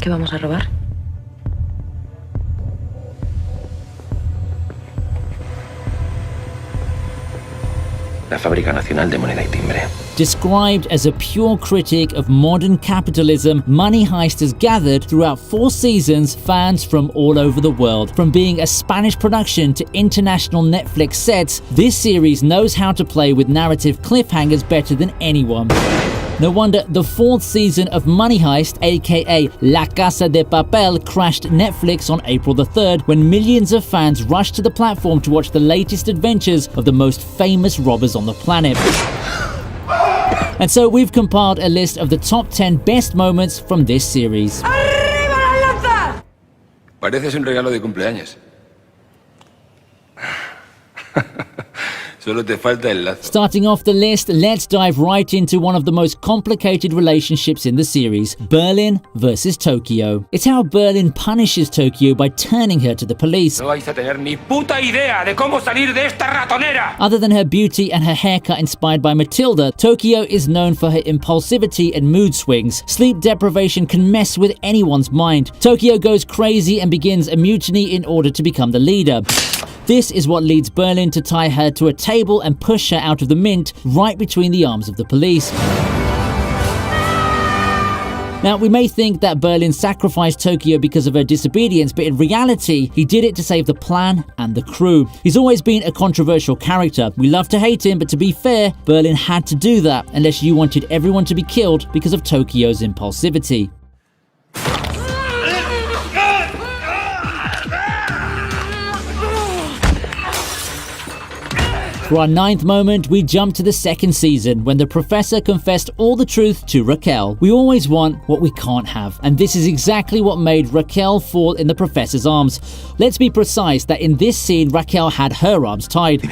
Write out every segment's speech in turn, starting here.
¿Qué vamos a robar? La Fábrica Nacional de Moneda y Timbre. Described as a pure critic of modern capitalism, Money Heist has gathered throughout 4 seasons fans from all over the world. From being a Spanish production to international Netflix sets, this series knows how to play with narrative cliffhangers better than anyone. No wonder the 4th season of Money Heist, aka La Casa de Papel, crashed Netflix on April the 3rd when millions of fans rushed to the platform to watch the latest adventures of the most famous robbers on the planet. And so we've compiled a list of the top 10 best moments from this series. ¡Arriba la lanza! Pareces un regalo de cumpleaños. Solo te falta el lazo. Starting off the list, let's dive right into one of the most complicated relationships in the series, Berlin versus Tokyo. It's how Berlin punishes Tokyo by turning her to the police. No vais a tener ni puta idea de cómo salir de esta ratonera. Other than her beauty and her haircut inspired by Matilda, Tokyo is known for her impulsivity and mood swings. Sleep deprivation can mess with anyone's mind. Tokyo goes crazy and begins a mutiny in order to become the leader. This is what leads Berlin to tie her to a table and push her out of the mint right between the arms of the police. Now, we may think that Berlin sacrificed Tokyo because of her disobedience, but in reality, he did it to save the plan and the crew. He's always been a controversial character. We love to hate him, but to be fair, Berlin had to do that unless you wanted everyone to be killed because of Tokyo's impulsivity. For our 9th moment, we jump to the 2nd season when the professor confessed all the truth to Raquel. We always want what we can't have, and this is exactly what made Raquel fall in the professor's arms. Let's be precise that in this scene, Raquel had her arms tied.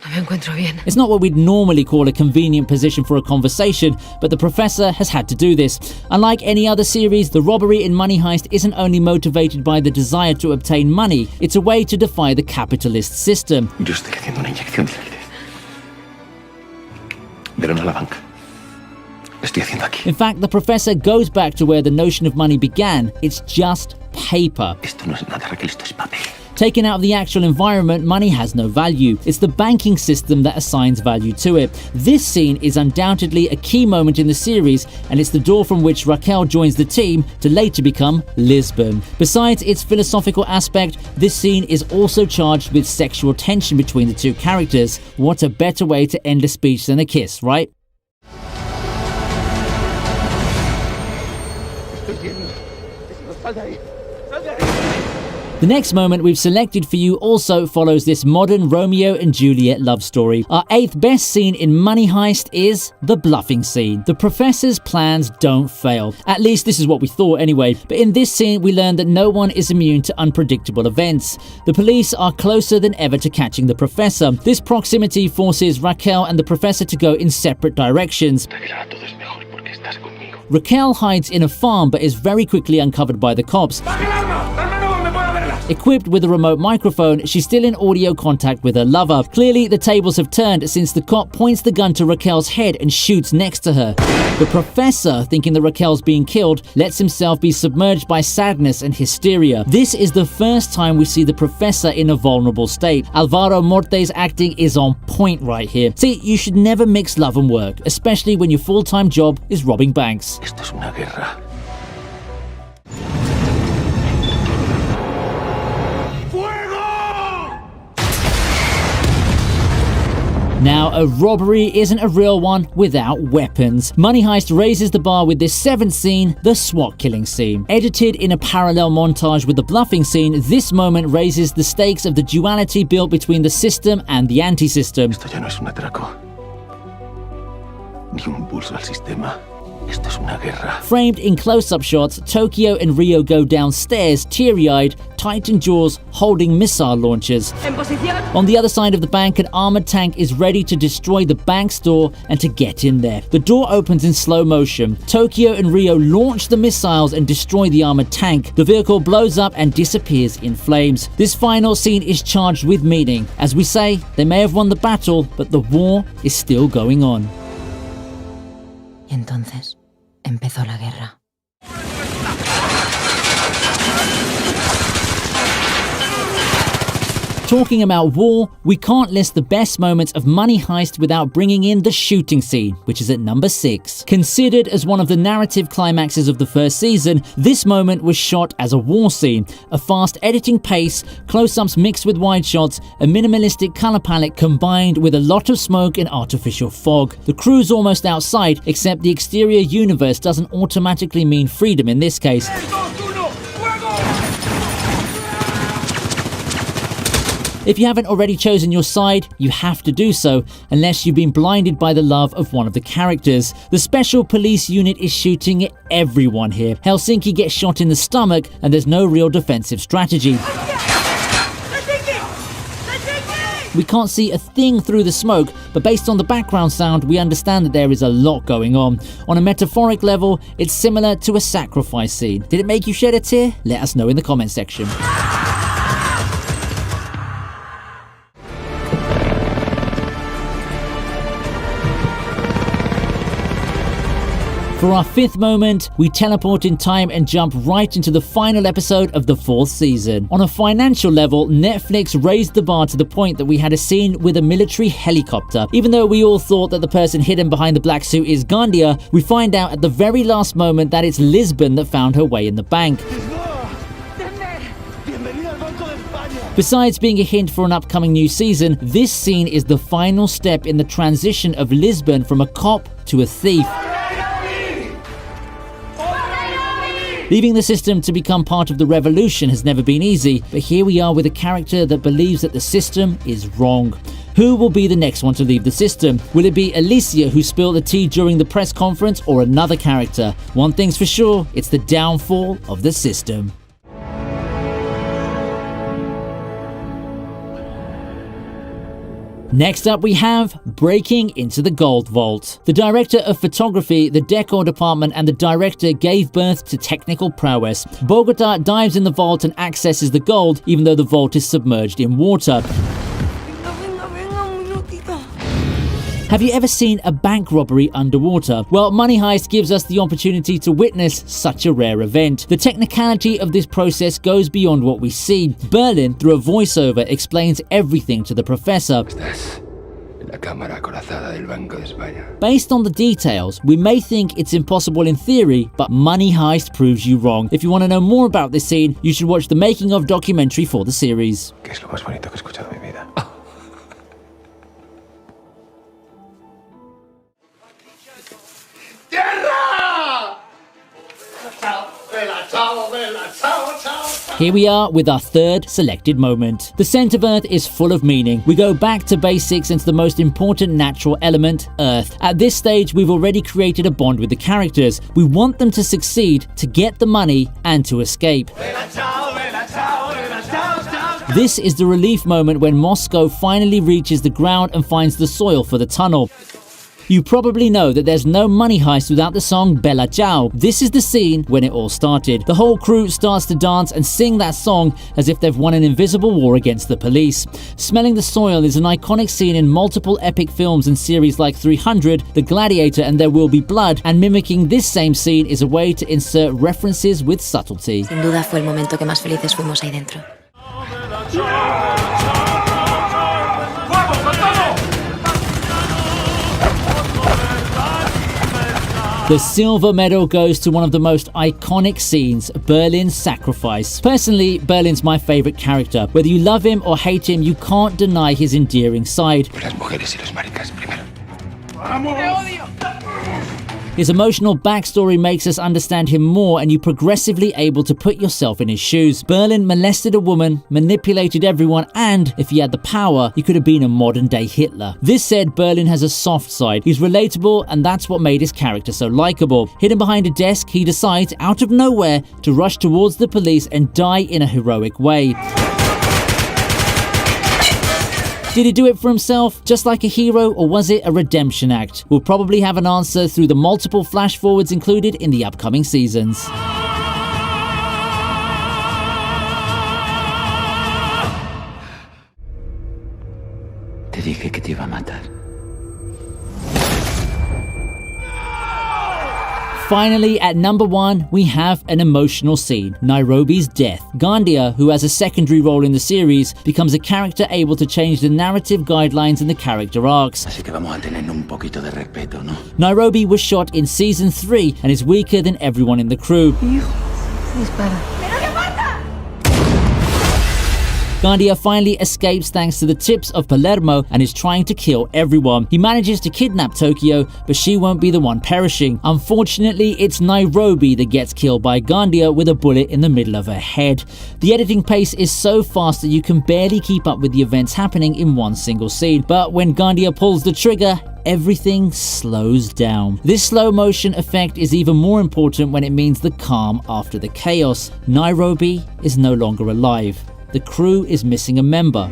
No me encuentro bien. It's not what we'd normally call a convenient position for a conversation, but the professor has had to do this. Unlike any other series, the robbery in Money Heist isn't only motivated by the desire to obtain money, it's a way to defy the capitalist system. Yo estoy haciendo una inyección de liquidez. Pero no a la banca. Estoy haciendo aquí. In fact, the professor goes back to where the notion of money began. It's just paper. Esto no es nada, Raquel, esto es papel. Taken out of the actual environment, money has no value. It's the banking system that assigns value to it. This scene is undoubtedly a key moment in the series, and it's the door from which Raquel joins the team to later become Lisbon. Besides its philosophical aspect, this scene is also charged with sexual tension between the two characters. What a better way to end a speech than a kiss, right? The next moment we've selected for you also follows this modern Romeo and Juliet love story. Our 8th best scene in Money Heist is the bluffing scene. The professor's plans don't fail. At least this is what we thought anyway. But in this scene we learn that no one is immune to unpredictable events. The police are closer than ever to catching the professor. This proximity forces Raquel and the professor to go in separate directions. Raquel hides in a farm but is very quickly uncovered by the cops. Equipped with a remote microphone, she's still in audio contact with her lover. Clearly, the tables have turned since the cop points the gun to Raquel's head and shoots next to her. The professor, thinking that Raquel's being killed, lets himself be submerged by sadness and hysteria. This is the first time we see the professor in a vulnerable state. Alvaro Morte's acting is on point right here. See, you should never mix love and work, especially when your full-time job is robbing banks. Esto es una guerra. Now, a robbery isn't a real one without weapons. Money Heist raises the bar with this 7th scene, the SWAT killing scene. Edited in a parallel montage with the bluffing scene, this moment raises the stakes of the duality built between the system and the anti-system. Esto ya no es un atraco. Ni un pulso al sistema. Esto es una guerra. Framed in close-up shots, Tokyo and Rio go downstairs, teary-eyed, tightened jaws, holding missile launchers. On the other side of the bank, an armored tank is ready to destroy the bank's door and to get in there. The door opens in slow motion. Tokyo and Rio launch the missiles and destroy the armored tank. The vehicle blows up and disappears in flames. This final scene is charged with meaning. As we say, they may have won the battle, but the war is still going on. Y entonces empezó la guerra. Talking about war, we can't list the best moments of Money Heist without bringing in the shooting scene, which is at number 6. Considered as one of the narrative climaxes of the first season, this moment was shot as a war scene. A fast editing pace, close-ups mixed with wide shots, a minimalistic color palette combined with a lot of smoke and artificial fog. The crew's almost outside, except the exterior universe doesn't automatically mean freedom in this case. If you haven't already chosen your side, you have to do so, unless you've been blinded by the love of one of the characters. The special police unit is shooting at everyone here. Helsinki gets shot in the stomach, and there's no real defensive strategy. We can't see a thing through the smoke, but based on the background sound, we understand that there is a lot going on. On a metaphoric level, it's similar to a sacrifice scene. Did it make you shed a tear? Let us know in the comment section. For our 5th moment, we teleport in time and jump right into the final episode of the 4th season. On a financial level, Netflix raised the bar to the point that we had a scene with a military helicopter. Even though we all thought that the person hidden behind the black suit is Gandia, we find out at the very last moment that it's Lisbon that found her way in the bank. Besides being a hint for an upcoming new season, this scene is the final step in the transition of Lisbon from a cop to a thief. Leaving the system to become part of the revolution has never been easy, but here we are with a character that believes that the system is wrong. Who will be the next one to leave the system? Will it be Alicia, who spilled the tea during the press conference, or another character? One thing's for sure, it's the downfall of the system. Next up we have Breaking into the Gold Vault. The director of photography, the decor department and the director gave birth to technical prowess. Bogota dives in the vault and accesses the gold, even though the vault is submerged in water. Have you ever seen a bank robbery underwater? Well, Money Heist gives us the opportunity to witness such a rare event. The technicality of this process goes beyond what we see. Berlin, through a voiceover, explains everything to the professor. Based on the details, we may think it's impossible in theory, but Money Heist proves you wrong. If you want to know more about this scene, you should watch the making of documentary for the series. Here we are with our 3rd selected moment. The scent of Earth is full of meaning. We go back to basics and to the most important natural element, Earth. At this stage, we've already created a bond with the characters. We want them to succeed, to get the money, and to escape. This is the relief moment when Moscow finally reaches the ground and finds the soil for the tunnel. You probably know that there's no Money Heist without the song Bella Ciao. This is the scene when it all started. The whole crew starts to dance and sing that song as if they've won an invisible war against the police. Smelling the soil is an iconic scene in multiple epic films and series like 300, The Gladiator and There Will Be Blood, and mimicking this same scene is a way to insert references with subtlety. Sin duda fue el momento que más felices fuimos ahí dentro. The silver medal goes to one of the most iconic scenes, Berlin's sacrifice. Personally, Berlin's my favorite character. Whether you love him or hate him, you can't deny his endearing side. His emotional backstory makes us understand him more, and you're progressively able to put yourself in his shoes. Berlin molested a woman, manipulated everyone, and if he had the power, he could have been a modern-day Hitler. This said, Berlin has a soft side. He's relatable, and that's what made his character so likable. Hidden behind a desk, he decides, out of nowhere, to rush towards the police and die in a heroic way. Did he do it for himself, just like a hero, or was it a redemption act? We'll probably have an answer through the multiple flash forwards included in the upcoming seasons. Te dije que te iba a matar. Finally, at number 1, we have an emotional scene, Nairobi's death. Gandia, who has a secondary role in the series, becomes a character able to change the narrative guidelines and the character arcs. Así que vamos a tener un poquito de respeto, ¿no? Nairobi was shot in season 3 and is weaker than everyone in the crew. Dispara. Gandia finally escapes thanks to the tips of Palermo and is trying to kill everyone. He manages to kidnap Tokyo, but she won't be the one perishing. Unfortunately, it's Nairobi that gets killed by Gandia with a bullet in the middle of her head. The editing pace is so fast that you can barely keep up with the events happening in one single scene, but when Gandia pulls the trigger, everything slows down. This slow motion effect is even more important when it means the calm after the chaos. Nairobi is no longer alive. The crew is missing a member.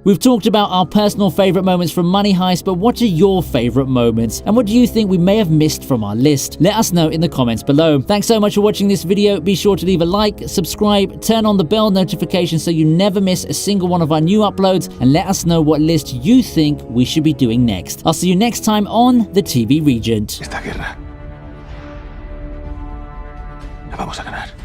We've talked about our personal favourite moments from Money Heist, but what are your favourite moments? And what do you think we may have missed from our list? Let us know in the comments below. Thanks so much for watching this video. Be sure to leave a like, subscribe, turn on the bell notification so you never miss a single one of our new uploads, and let us know what list you think we should be doing next. I'll see you next time on The TV Regent. Esta guerra la vamos a ganar.